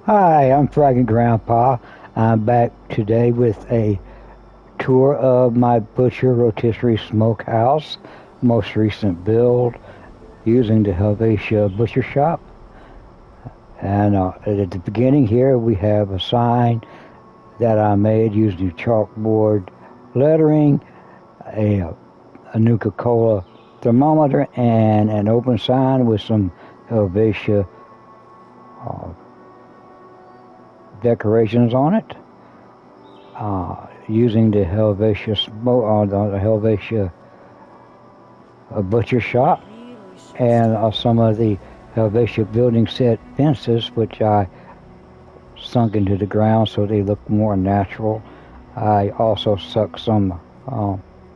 Hi, I'm Fragging Grandpa. I'm back today with a tour of my Butcher Rotisserie Smokehouse, most recent build using the Helvetia Butcher Shop. And at the beginning here we have a sign that I made using chalkboard lettering, a Nuka-Cola thermometer, and an open sign with some Helvetia uh, decorations on it. Using the Helvetia the Helvetia Butcher Shop, and some of the Helvetia building set fences, which I sunk into the ground so they look more natural. I also sucked some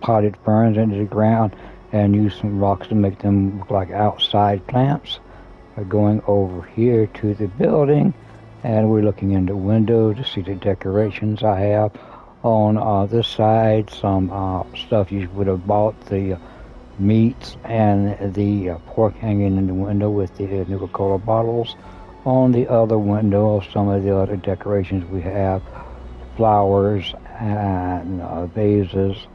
potted ferns into the ground and used some rocks to make them look like outside plants. Going over here to the building, and we're looking in the window to see the decorations I have. On this side, some stuff you would have bought, the meats and the pork hanging in the window with the Nuka-Cola bottles. On the other window, some of the other decorations we have, flowers and vases,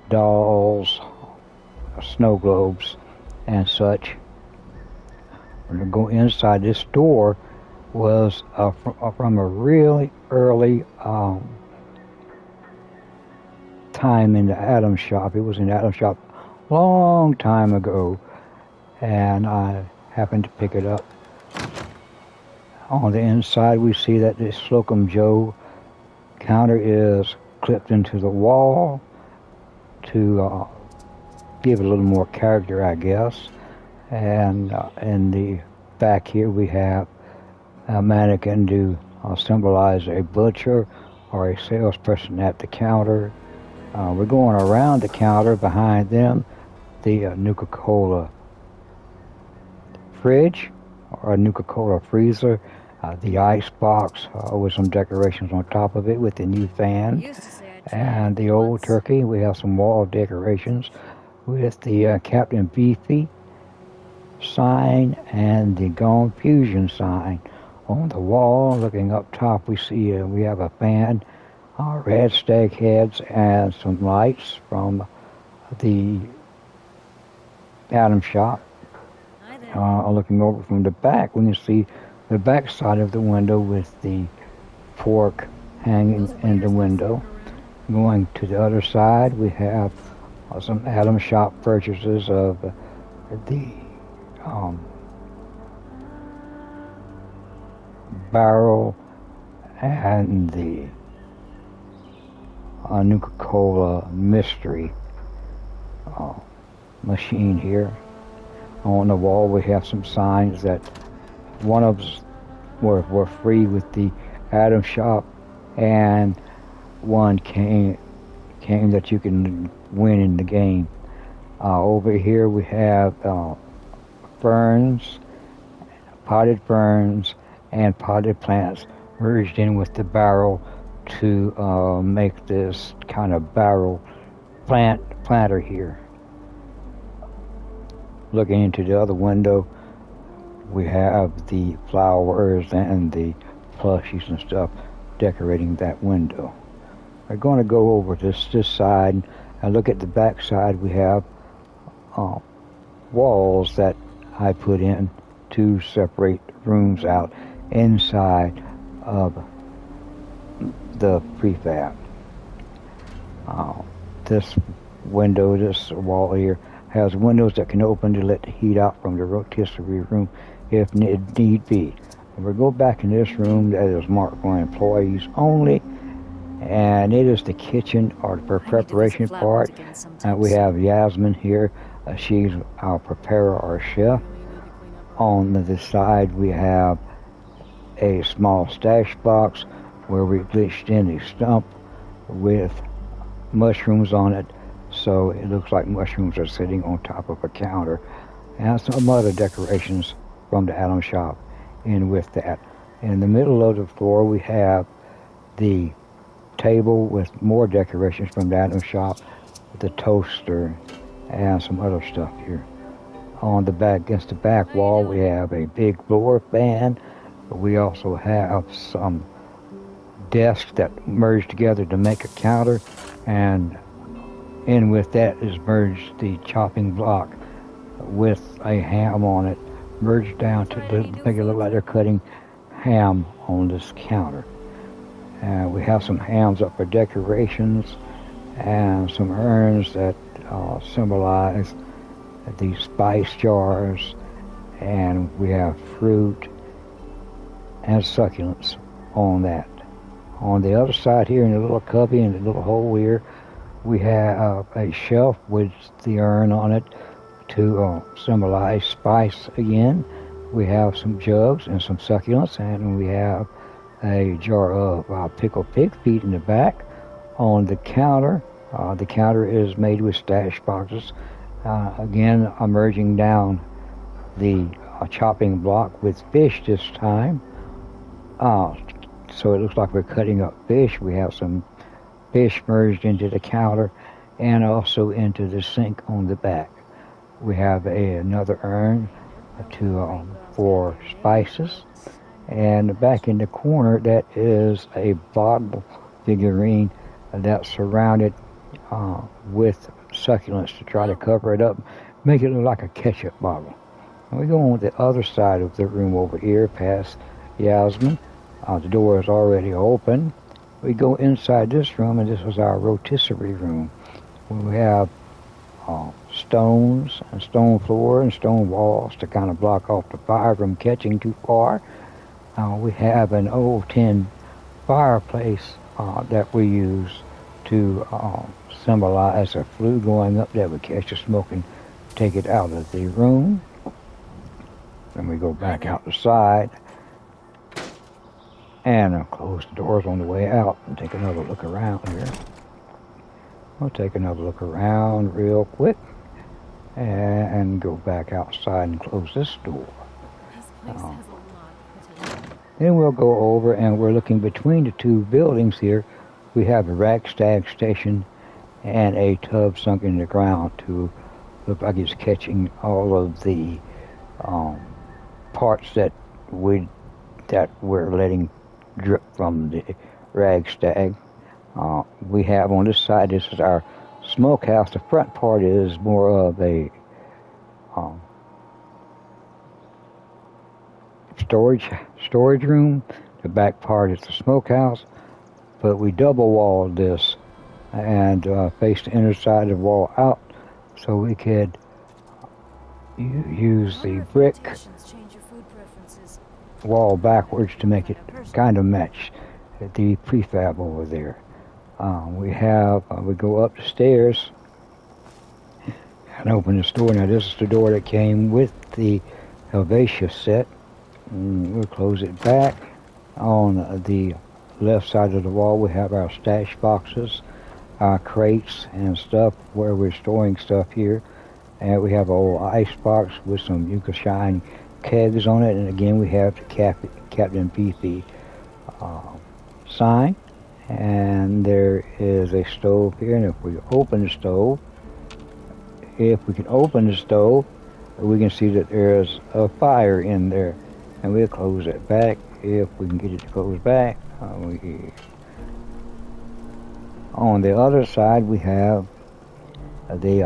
dolls, snow globes, and such. We're going to go inside. This door was from a really early time in the Adam shop. It was in the Adam shop a long time ago, and I happened to pick it up. On the inside, we see that this Slocum Joe counter is clipped into the wall to give it a little more character, I guess. And in the back here, we have a mannequin to symbolize a butcher or a salesperson at the counter. We're going around the counter behind them, the Nuka-Cola fridge or a Nuka-Cola freezer, the ice box with some decorations on top of it with the new fan, and the old turkey. We have some wall decorations with the Captain Beefy sign and the Gone Fusion sign. On the wall, looking up top, we see we have a fan, red stag heads, and some lights from the Adam shop. Looking over from the back, we can see the back side of the window with the fork hanging in the window. Going to the other side, we have some Adam shop purchases of the barrel and the Nuka-Cola mystery machine here. On the wall we have some signs that one of us were free with the Adam shop, and one came that you can win in the game. Over here we have ferns, potted ferns, and potted plants merged in with the barrel to make this kind of barrel planter here. Looking into the other window, we have the flowers and the plushies and stuff decorating that window. We're going to go over this side and look at the back side. We have walls that I put in to separate rooms out inside of the prefab. This window, this wall here, has windows that can open to let the heat out from the rotisserie room if need be. We'll go back in this room that is marked for employees only, and it is the kitchen or the preparation part. We have Yasmin here. She's our preparer or chef. On the side we have a small stash box where we glitched in a stump with mushrooms on it, so it looks like mushrooms are sitting on top of a counter, and some other decorations from the Adam shop in with that. In the middle of the floor we have the table with more decorations from the Adam shop, the toaster, and some other stuff here. On the back, against the back wall, we have a big blower fan We also have some desks that merge together to make a counter, and in with that is merged the chopping block with a ham on it, merged down to make it look like they're cutting ham on this counter. And we have some hams up for decorations and some urns that symbolize these spice jars, and we have fruit and succulents on that. On the other side here, in the little cubby and the little hole here, we have a shelf with the urn on it to symbolize spice again. We have some jugs and some succulents, and we have a jar of pickled pig feet in the back. On the counter is made with stash boxes. Again, merging down the chopping block with fish this time. So it looks like we're cutting up fish. We have some fish merged into the counter and also into the sink on the back. We have another urn for spices. And back in the corner, that is a bottle figurine that's surrounded with succulents to try to cover it up, make it look like a ketchup bottle. And we go on the other side of the room over here, past Yasmin. The door is already open. We go inside this room, and this is our rotisserie room. We have stones and stone floor and stone walls to kind of block off the fire from catching too far. We have an old tin fireplace that we use to symbolize a flue going up that would catch the smoke and take it out of the room. Then we go back out the side and close the doors on the way out and take another look around here. We'll take another look around real quick and go back outside and close this door. Then we'll go over, and we're looking between the two buildings here. We have a rack stag station and a tub sunk in the ground to look like it's catching all of the parts that we're letting drip from the rag stag. We have on this side, this is our smokehouse. The front part is more of a storage room. The back part is the smokehouse, but we double walled this and faced the inner side of the wall out so we could use the brick wall backwards to make it kind of match the prefab over there. We go up the stairs and open this door. Now this is the door that came with the Helvetia set. We'll close it back. On the left side of the wall we have our stash boxes, our crates and stuff where we're storing stuff here. And we have an old ice box with some Yucca Shine kegs on it. And again we have the Captain Beefy sign. And there is a stove here, and if we open the stove, we can see that there's a fire in there, and we'll close it back if we can get it to close back. On the other side we have the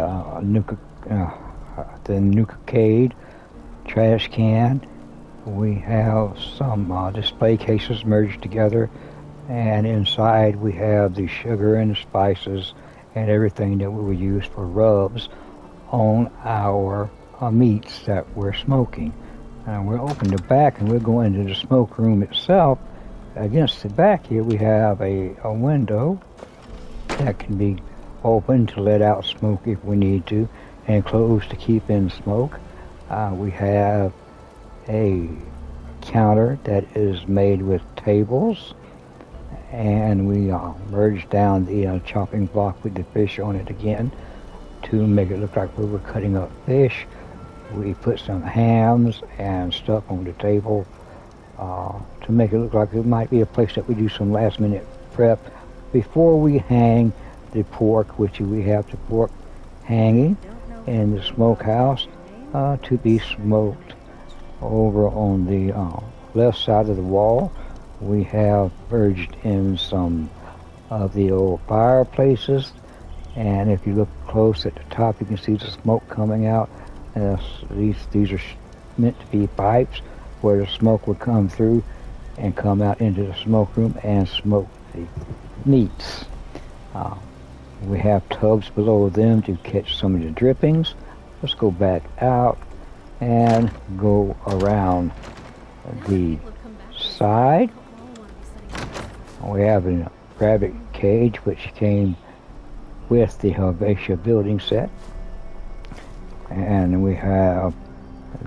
Nuka-Cade trash can. We have some display cases merged together, and inside we have the sugar and the spices and everything that we will use for rubs on our meats that we're smoking. And we'll open the back and we'll go into the smoke room itself. Against the back here we have a window that can be opened to let out smoke if we need to, and closed to keep in smoke. We have a counter that is made with tables, and we merged down the chopping block with the fish on it again to make it look like we were cutting up fish. We put some hams and stuff on the table to make it look like it might be a place that we do some last minute prep before we hang the pork, which we have the pork hanging in the smokehouse to be smoked over on the left side of the wall, we have merged in some of the old fireplaces. And if you look close at the top, you can see the smoke coming out. These are meant to be pipes where the smoke would come through and come out into the smoke room and smoke the meats. We have tubs below them to catch some of the drippings. Let's go back out and go around the side. We have a rabbit cage which came with the Helvetia building set, and we have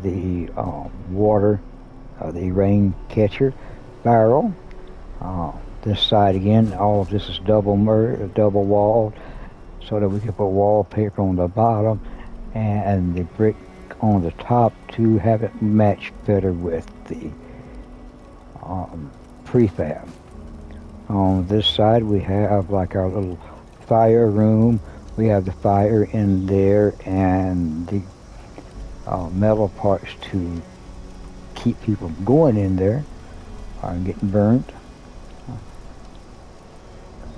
the water, the rain catcher barrel. This side again, all of this is double walled, so that we can put wallpaper on the bottom and the brick on the top to have it match better with the prefab. On this side we have like our little fire room. We have the fire in there and the metal parts to keep people from going in there or getting burnt.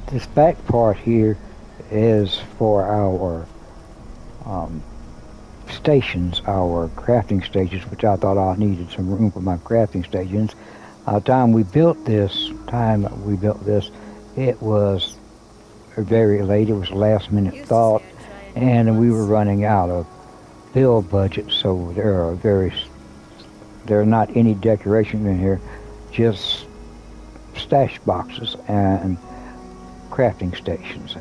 This back part here is for our stations, our crafting stations, which I thought I needed some room for my crafting stations. Time we built this, it was very late. It was a last minute thought, and we were running out of build budget, so there are not any decoration in here, just stash boxes and crafting stations.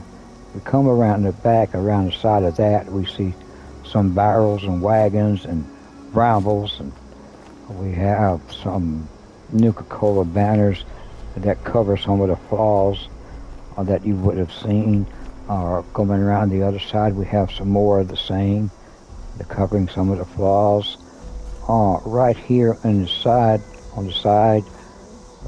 We come around the back, around the side of that, we see some barrels and wagons and brambles, and we have some Nuka-Cola banners that cover some of the flaws that you would have seen. Coming around the other side, we have some more of the same, covering some of the flaws. Right here on the side,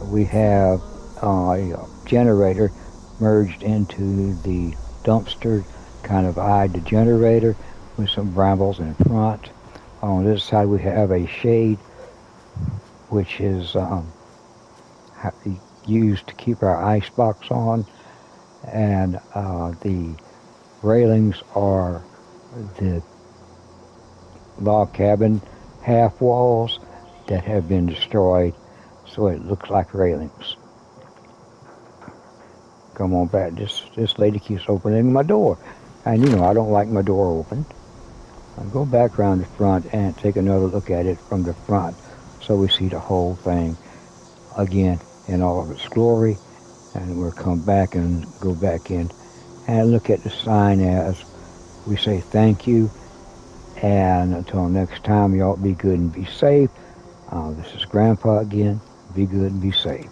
we have a generator merged into the dumpster, kind of eyed the generator with some brambles in front. On this side we have a shade which is used to keep our ice box on, and the railings are the log cabin half walls that have been destroyed, so it looks like railings. Come on back. This lady keeps opening my door, and I don't like my door open. I'll go back around the front and take another look at it from the front, so we see the whole thing again in all of its glory. And we'll come back and go back in and look at the sign as we say thank you. And until next time, y'all be good and be safe. This is Grandpa again. Be good and be safe.